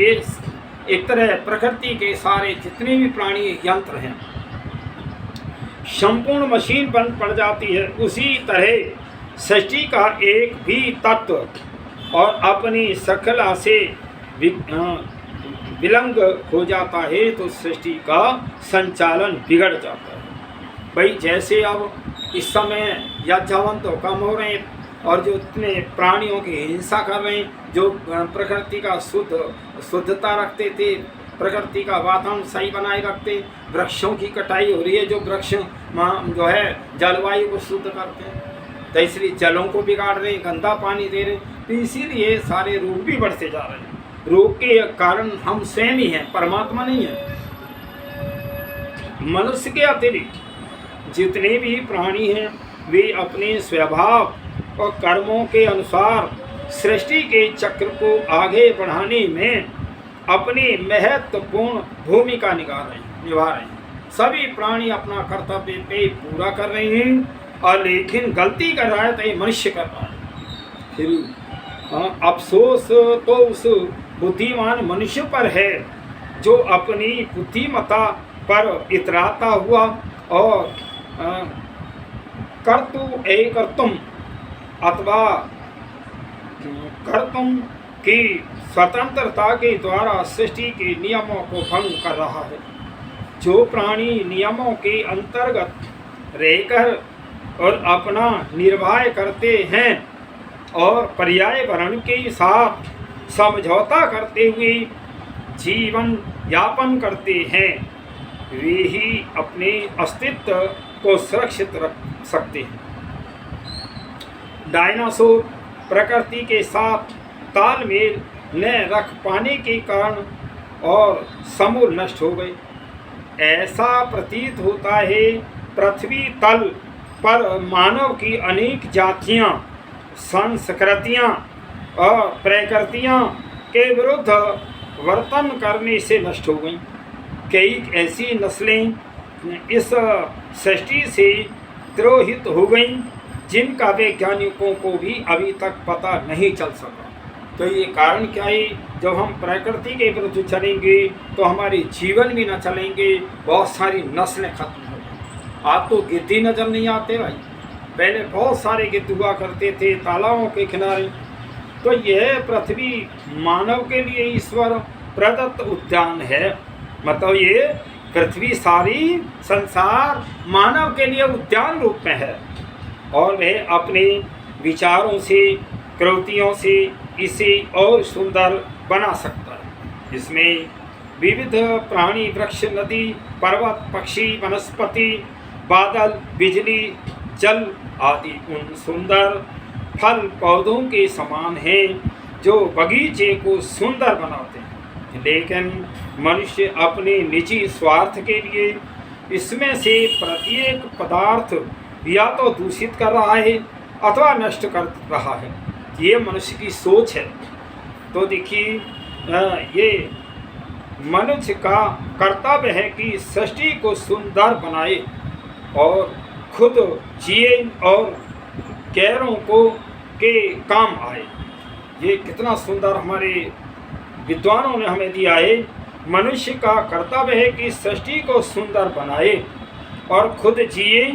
एक तरह प्रकृति के सारे जितने भी प्राणी यंत्र हैं संपूर्ण मशीन बंद पड़ जाती है। उसी तरह सृष्टि का एक भी तत्व और अपनी सकला से विलंग हो जाता है तो सृष्टि का संचालन बिगड़ जाता है। भाई जैसे अब इस समय यज्ञवंत तो कम हो रहे हैं और जो इतने प्राणियों की हिंसा कर रहे हैं, जो प्रकृति का शुद्धता रखते थे, प्रकृति का वातावरण सही बनाए रखते, वृक्षों की कटाई हो रही है, जो वृक्ष जो है जलवायु को शुद्ध करते हैं, तो इसलिए जलों को बिगाड़ रहे हैं, गंदा पानी दे रहे हैं। तो इसीलिए सारे रोग भी बढ़ते जा रहे हैं। रोग के कारण हम स्वयं ही हैं, परमात्मा नहीं है। मनुष्य के अतिरिक्त जितने भी प्राणी हैं वे अपने स्वभाव और कर्मों के अनुसार सृष्टि के चक्र को आगे बढ़ाने में अपनी महत्वपूर्ण भूमिका निभा रहे हैं। सभी प्राणी अपना कर्तव्य पे पूरा कर रहे हैं और लेकिन गलती कर रहा है तो ये मनुष्य कर रहा है। फिर अफसोस तो उस बुद्धिमान मनुष्य पर है जो अपनी बुद्धिमत्ता पर इतराता हुआ और कर्तुम अथवा कर्तुम की स्वतंत्रता के द्वारा सृष्टि के नियमों को भंग कर रहा है। जो प्राणी नियमों के अंतर्गत रहकर और अपना निर्वाह करते हैं और पर्यावरण के साथ समझौता करते हुए जीवन यापन करते हैं वे ही अपने अस्तित्व को सुरक्षित रख सकते हैं। डायनासोर प्रकृति के साथ तालमेल न रख पाने के कारण और समूल नष्ट हो गए। ऐसा प्रतीत होता है पृथ्वी तल पर मानव की अनेक जातियां, संस्कृतियां और प्रकृतियां के विरुद्ध वर्तन करने से नष्ट हो गईं। कई ऐसी नस्लें इस सृष्टि से द्रोहित हो गईं जिनका वैज्ञानिकों को भी अभी तक पता नहीं चल सका। तो ये कारण क्या है? जब हम प्रकृति के विरुद्ध चलेंगे तो हमारे जीवन भी न चलेंगे, बहुत सारी नस्लें खत्म हो जाएंगी। आप तो गिद्ध नजर नहीं आते भाई, पहले बहुत सारे गिद्ध हुआ करते थे तालाबों के किनारे। तो यह पृथ्वी मानव के लिए ईश्वर प्रदत्त उद्यान है। मतलब ये पृथ्वी सारी संसार मानव के लिए उद्यान रूप में है और वह अपने विचारों से, कृतियों से इसे और सुंदर बना सकता है। इसमें विविध प्राणी, वृक्ष, नदी, पर्वत, पक्षी, वनस्पति, बादल, बिजली, जल आदि उन सुंदर फल पौधों के समान हैं जो बगीचे को सुंदर बनाते हैं। लेकिन मनुष्य अपने निजी स्वार्थ के लिए इसमें से प्रत्येक पदार्थ या तो दूषित कर रहा है अथवा नष्ट कर रहा है। ये मनुष्य की सोच है। तो देखिए ये मनुष्य का कर्तव्य है कि सृष्टि को सुंदर बनाए और खुद जिए और गैरों को के काम आए। ये कितना सुंदर हमारे विद्वानों ने हमें दिया है। मनुष्य का कर्तव्य है कि सृष्टि को सुंदर बनाए और खुद जिए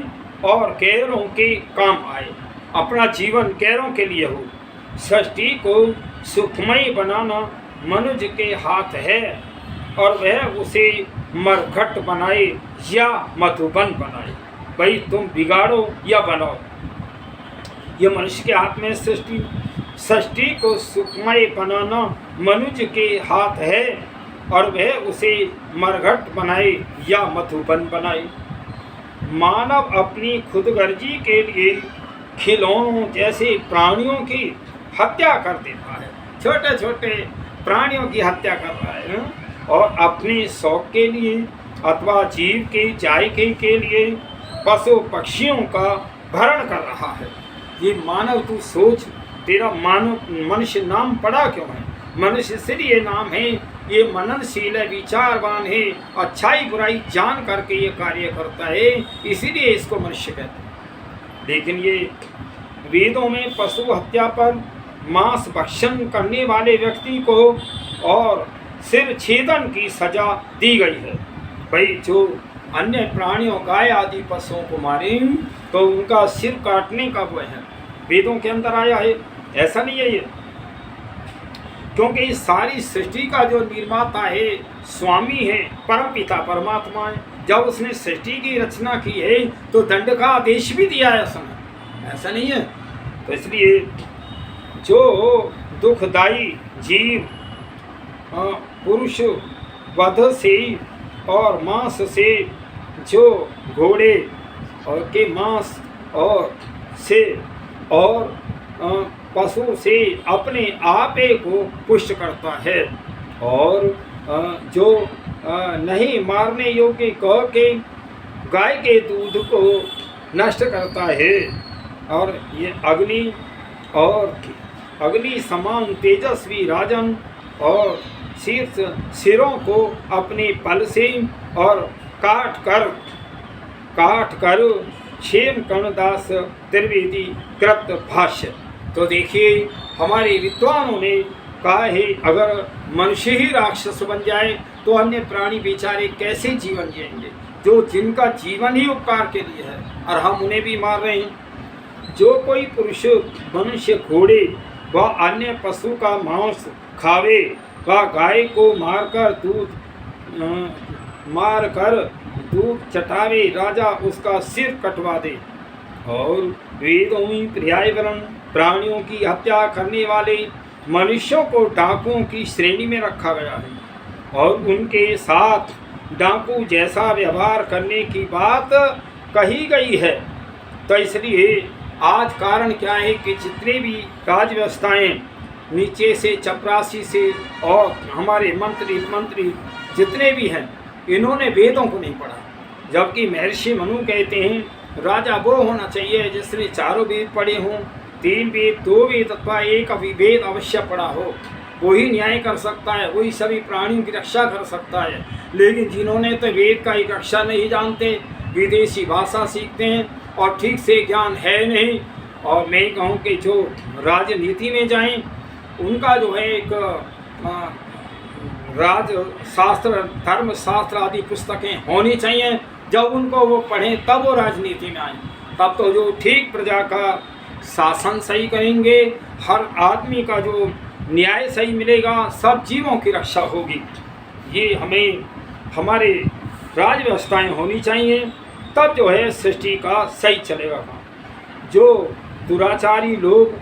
और गैरों के काम आए। अपना जीवन गैरों के लिए हो। सृष्टि को सुखमय बनाना मनुष्य के हाथ है और वह उसे मरघट बनाए या मधुबन बनाए। भाई तुम बिगाड़ो या बनाओ, ये मनुष्य के हाथ में सृष्टि को सुखमय बनाना मनुष्य के हाथ है, और वह उसे मरघट बनाए या मधुबन बनाए। मानव अपनी खुदगर्जी के लिए खिलौनों जैसे प्राणियों की हत्या कर देता है, छोटे छोटे प्राणियों की हत्या कर रहा है, और अपने शौक के लिए अथवा जीव के जायके के लिए पशु पक्षियों का भरण कर रहा है। ये मानव, तू सोच, तेरा मानव मनुष्य नाम पड़ा क्यों है? मनुष्य इसलिए नाम है, ये मननशील है, विचारवान है, अच्छाई बुराई जान करके ये कार्य करता है, इसीलिए इसको मनुष्य कहते हैं। लेकिन ये वेदों में पशु हत्या पर मांस भक्षण करने वाले व्यक्ति को और सिर छेदन की सजा दी गई है। भाई जो अन्य प्राणियों, गाय आदि पशुओं को मारे तो उनका सिर काटने का वो है, वेदों के अंदर आया है। ऐसा नहीं है ये, क्योंकि इस सारी सृष्टि का जो निर्माता है, स्वामी है, परम पिता परमात्मा है। जब उसने सृष्टि की रचना की है तो दंड का आदेश भी दिया है उसने, ऐसा नहीं है। तो इसलिए जो दुखदाई जीव पुरुष वध से और मांस से, जो घोड़े के मांस और से और पशु से अपने आपे को पुष्ट करता है, और जो नहीं मारने योग्य कह के गाय के दूध को नष्ट करता है, और ये अग्नि समान तेजस्वी राजन और सिरों को अपने पल से और काट कर क्षेम कर्णदास त्रिवेदी कृत भाष्य। तो देखिए हमारे विद्वानों ने कहा है, अगर मनुष्य ही राक्षस बन जाए तो अन्य प्राणी बेचारे कैसे जीवन जिएंगे, जो जिनका जीवन ही उपकार के लिए है, और हम उन्हें भी मार रहे हैं। जो कोई पुरुष मनुष्य घोड़े व अन्य पशु का मांस खावे व गाय को मारकर दूध चटावे, राजा उसका सिर कटवा दे। और वेदों में पर्यायवरण प्राणियों की हत्या करने वाले मनुष्यों को डाकुओं की श्रेणी में रखा गया है, और उनके साथ डाकू जैसा व्यवहार करने की बात कही गई है। तो इसलिए आज कारण क्या है कि जितने भी राज व्यवस्थाएँ नीचे से चपरासी से और हमारे मंत्री जितने भी हैं, इन्होंने वेदों को नहीं पढ़ा। जबकि महर्षि मनु कहते हैं राजा वो होना चाहिए जिसने चारों वेद पढ़े हों, 3 वेद, 2 वेद अथवा एक वेद अवश्य पढ़ा हो। वही न्याय कर सकता है, वही सभी प्राणियों की रक्षा कर सकता है। लेकिन जिन्होंने तो वेद का एक रक्षा नहीं जानते, विदेशी भाषा सीखते हैं और ठीक से ज्ञान है नहीं, और मैं कहूँ कि जो राजनीति में जाएं उनका जो है एक राजशास्त्र, धर्मशास्त्र आदि पुस्तकें होनी चाहिए। जब उनको वो पढ़ें तब वो राजनीति में आएँ, तब तो जो ठीक प्रजा का शासन सही करेंगे, हर आदमी का जो न्याय सही मिलेगा, सब जीवों की रक्षा होगी। ये हमें हमारे राज व्यवस्थाएँ होनी चाहिए, तब जो है सृष्टि का सही चलेगा काम। जो दुराचारी लोग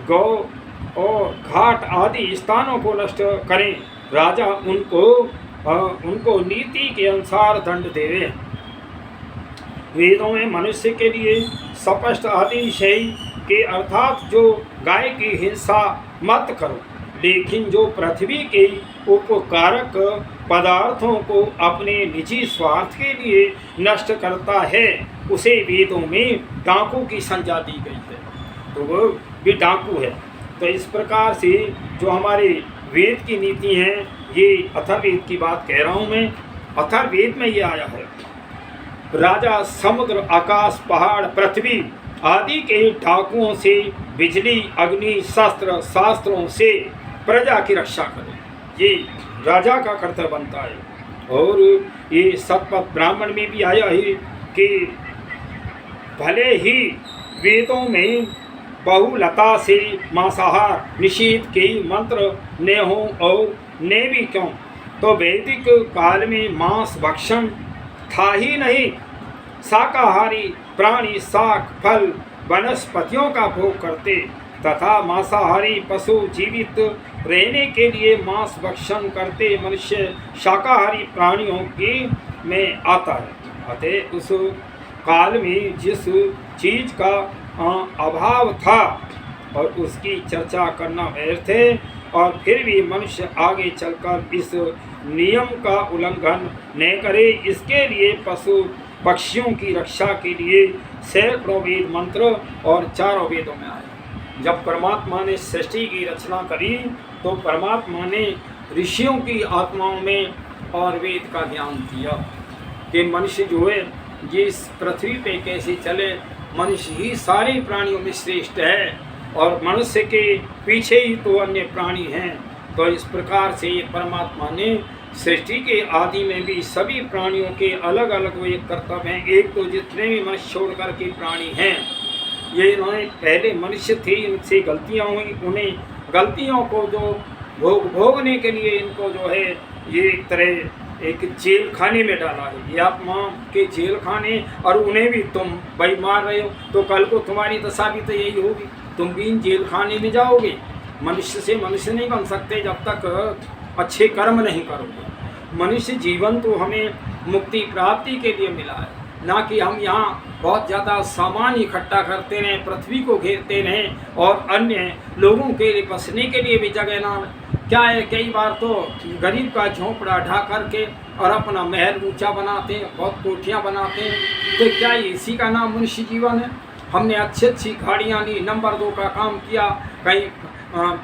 गौ और घाट आदि स्थानों को नष्ट करें, राजा उनको नीति के अनुसार दंड देवे। वेदों में मनुष्य के लिए स्पष्ट आदेश है कि अर्थात जो गाय की हिंसा मत करो, लेकिन जो पृथ्वी के उपकारक पदार्थों को अपने निजी स्वार्थ के लिए नष्ट करता है, उसे वेदों में डाकू की संज्ञा दी गई है, तो वो भी डाकू है। तो इस प्रकार से जो हमारे वेद की नीति हैं, ये अथर्ववेद की बात कह रहा हूँ मैं। अथर्ववेद में ये आया है, राजा समुद्र, आकाश, पहाड़, पृथ्वी आदि के डाकुओं से, बिजली, अग्नि, शास्त्रों से प्रजा की रक्षा करे। ये राजा का कर्तव्य बनता है। और ये सतपथ ब्राह्मण में भी आया है कि भले ही वेदों में बहुलता से मांसाहार निषेध के मंत्र न हों और ने भी क्यों, तो वैदिक काल में मांस भक्षण था ही नहीं। शाकाहारी प्राणी शाक, फल, वनस्पतियों का भोग करते तथा मांसाहारी पशु जीवित रहने के लिए मांस भक्षण करते मनुष्य शाकाहारी प्राणियों की में आता है। अतः उस काल में जिस चीज का अभाव था और उसकी चर्चा करना व्यर्थ है, और फिर भी मनुष्य आगे चलकर इस नियम का उल्लंघन न करे, इसके लिए पशु पक्षियों की रक्षा के लिए सैकड़ों वेद मंत्र और चारों वेदों में आए। जब परमात्मा ने सृष्टि की रचना करी तो परमात्मा ने ऋषियों की आत्माओं में और वेद का ज्ञान दिया कि मनुष्य जो है ये इस पृथ्वी पे कैसे चले। मनुष्य ही सारे प्राणियों में श्रेष्ठ है और मनुष्य के पीछे ही तो अन्य प्राणी हैं। तो इस प्रकार से ये परमात्मा ने सृष्टि के आदि में भी सभी प्राणियों के अलग अलग वो एक कर्तव्य हैं। एक तो जितने भी मनुष्य छोड़ कर के प्राणी हैं, ये इन्होंने पहले मनुष्य थे, इनसे गलतियाँ हुई, उन्हें गलतियों को जो भोगने के लिए इनको जो है ये एक तरह एक जेल खाने में डाला है, ये आत्मा के जेल खाने। और उन्हें भी तुम भाई मार रहे हो तो कल को तुम्हारी दशा भी तो यही होगी, तुम भी इन जेल खाने में जाओगे। मनुष्य से मनुष्य नहीं बन सकते जब तक अच्छे कर्म नहीं करोगे। मनुष्य जीवन तो हमें मुक्ति प्राप्ति के लिए मिला है, ना कि हम यहाँ बहुत ज़्यादा सामान इकट्ठा करते रहें, पृथ्वी को घेरते रहें और अन्य लोगों के लिए बसने के लिए भी जगह ना। क्या है, कई बार तो गरीब का झोंपड़ा ढा करके और अपना महल ऊंचा बनाते हैं, बहुत कोठियाँ बनाते हैं। तो क्या इसी का नाम मनुष्य जीवन है? हमने अच्छी अच्छी गाड़ियाँ ली, नंबर 2 का काम किया, कहीं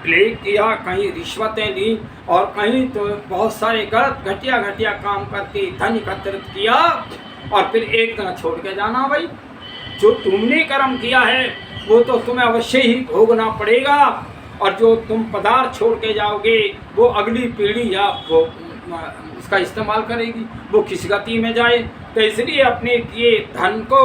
प्लेग किया, कहीं रिश्वतें ली और कहीं तो बहुत सारे गलत घटिया काम करके धन एकत्रित किया और फिर एक दिन छोड़ के जाना। भाई जो तुमने कर्म किया है वो तो तुम्हें अवश्य ही भोगना पड़ेगा, और जो तुम पदार्थ छोड़ के जाओगे वो अगली पीढ़ी या वो उसका इस्तेमाल करेगी, वो किस गति में जाए। तो इसलिए अपने किए धन को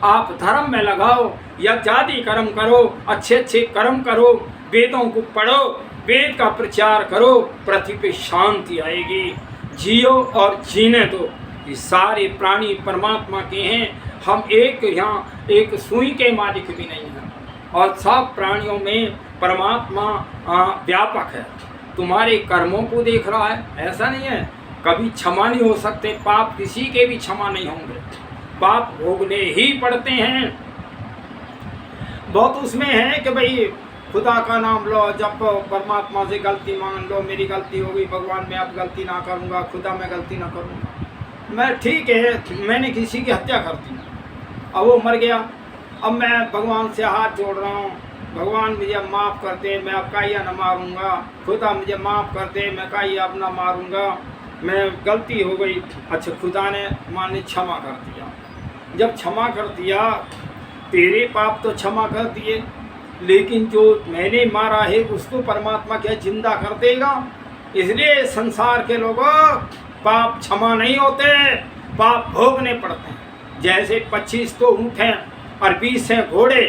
आप धर्म में लगाओ, या जाति कर्म करो, अच्छे अच्छे कर्म करो, वेदों को पढ़ो, वेद का प्रचार करो, पृथ्वी पे शांति आएगी। जियो और जीने दो। ये सारे प्राणी परमात्मा के हैं, हम यहाँ एक सुई के मालिक भी नहीं हैं, और सब प्राणियों में परमात्मा व्यापक है। तुम्हारे कर्मों को देख रहा है, ऐसा नहीं है कभी क्षमा नहीं हो सकते, पाप किसी के भी क्षमा नहीं होंगे, पाप भोगने ही पड़ते हैं। बहुत उसमें है कि भाई खुदा का नाम लो, जपो, परमात्मा से गलती मान लो, मेरी गलती हो गई भगवान, मैं अब गलती ना करूँगा, खुदा मैं गलती ना करूँगा। मैं ठीक है, मैंने किसी की हत्या कर दी, अब वो मर गया, अब मैं भगवान से हाथ जोड़ रहा हूँ, भगवान मुझे माफ़ कर दे, मैं अब काइया न मारूँगा, खुदा मुझे माफ़ कर दे, मैं काइया अब न मारूँगा, मैं गलती हो गई। अच्छा, खुदा ने मान ली क्षमा कर दिया। जब क्षमा कर दिया, तेरे पाप तो क्षमा कर दिए, लेकिन जो मैंने मारा है उसको परमात्मा क्या जिंदा कर देगा? इसलिए संसार के लोगों पाप क्षमा नहीं होते, पाप भोगने पड़ते हैं। जैसे 25 तो ऊँट हैं और 20 हैं घोड़े,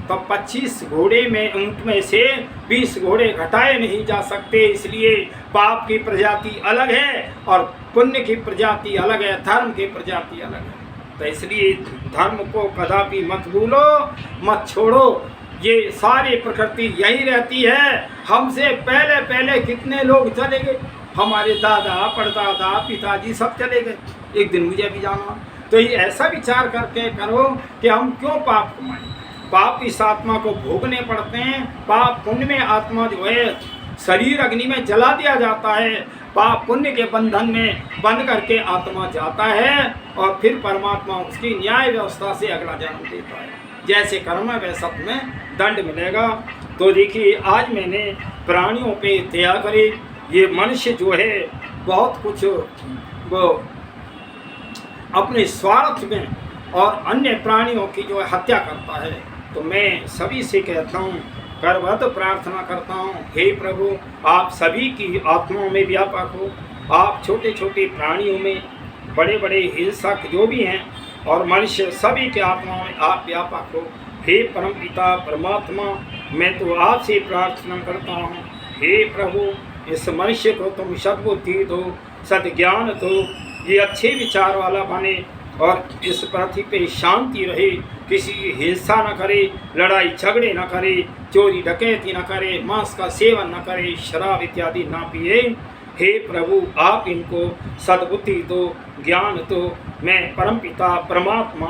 तो 25 घोड़े में ऊँट में से 20 घोड़े घटाए नहीं जा सकते। इसलिए पाप की प्रजाति अलग है और पुण्य की प्रजाति अलग है, धर्म की प्रजाति अलग है। तो इसलिए धर्म को कदापि मत भूलो, मत छोड़ो। ये सारी प्रकृति यही रहती है। हमसे पहले पहले कितने लोग चले गए, हमारे दादा परदादा पिताजी सब चले गए, एक दिन मुझे भी जाना। तो ये ऐसा विचार करके करो कि हम क्यों पाप कमाएं। पाप इस आत्मा को भोगने पड़ते हैं। पाप पुण्य में आत्मा जो है शरीर अग्नि में जला दिया जाता है, पाप पुण्य के बंधन में बंध करके आत्मा जाता है और फिर परमात्मा उसकी न्याय व्यवस्था से अगला जन्म देता है। जैसे कर्म है वैसा तुम्हें दंड मिलेगा। तो देखिए, आज मैंने प्राणियों पे दया करी। ये मनुष्य जो है बहुत कुछ वो अपने स्वार्थ में और अन्य प्राणियों की जो है हत्या करता है। तो मैं सभी से कहता हूँ, करवत प्रार्थना करता हूँ, हे प्रभु आप सभी की आत्माओं में व्यापक हो, आप छोटे छोटे प्राणियों में, बड़े बड़े हिंसक जो भी हैं और मनुष्य सभी के आत्माओं में आप व्यापक हो। हे परम पिता परमात्मा, मैं तो आपसे प्रार्थना करता हूँ, हे प्रभु इस मनुष्य को तुम सद्बुद्धि दो, सद्ज्ञान दो, ये अच्छे विचार वाला बने और इस पृथ्वी पे शांति रहे, किसी की हिंसा न करे, लड़ाई झगड़े न करे, चोरी डकैती न करे, मांस का सेवन न करे, शराब इत्यादि ना पिए। हे प्रभु, आप इनको सद्बुद्धि दो, ज्ञान दो। मैं परमपिता परमात्मा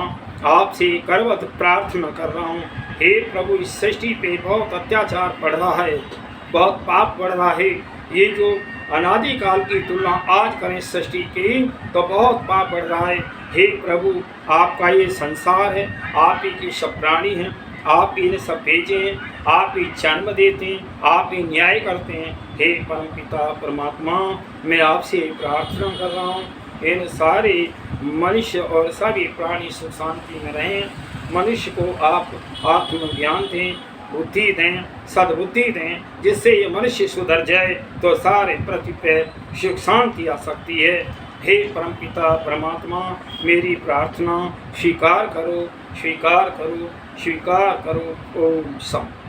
आपसे करवत प्रार्थना कर रहा हूँ। हे प्रभु, इस सृष्टि पे बहुत अत्याचार बढ़ रहा है, बहुत पाप बढ़ रहा है। ये जो अनादिकाल की तुलना आज करें सृष्टि की तो बहुत पाप बढ़ रहा है। हे प्रभु, आपका ये संसार है, आप ही की सब प्राणी हैं, आप ही ने सब भेजे हैं, आप ही जन्म देते हैं, आप ही न्याय करते हैं। हे परमपिता परमात्मा, मैं आपसे प्रार्थना कर रहा हूँ, इन सारे मनुष्य और सभी प्राणी सुख शांति में रहें। मनुष्य को आप आत्मज्ञान दें, बुद्धि दें, सद्बुद्धि दें, जिससे ये मनुष्य सुधर जाए तो सारे पृथ्वी पर सुख शांति आ सकती है। हे परमपिता परमात्मा, मेरी प्रार्थना स्वीकार करो, स्वीकार करो, स्वीकार करो। ओम शांति।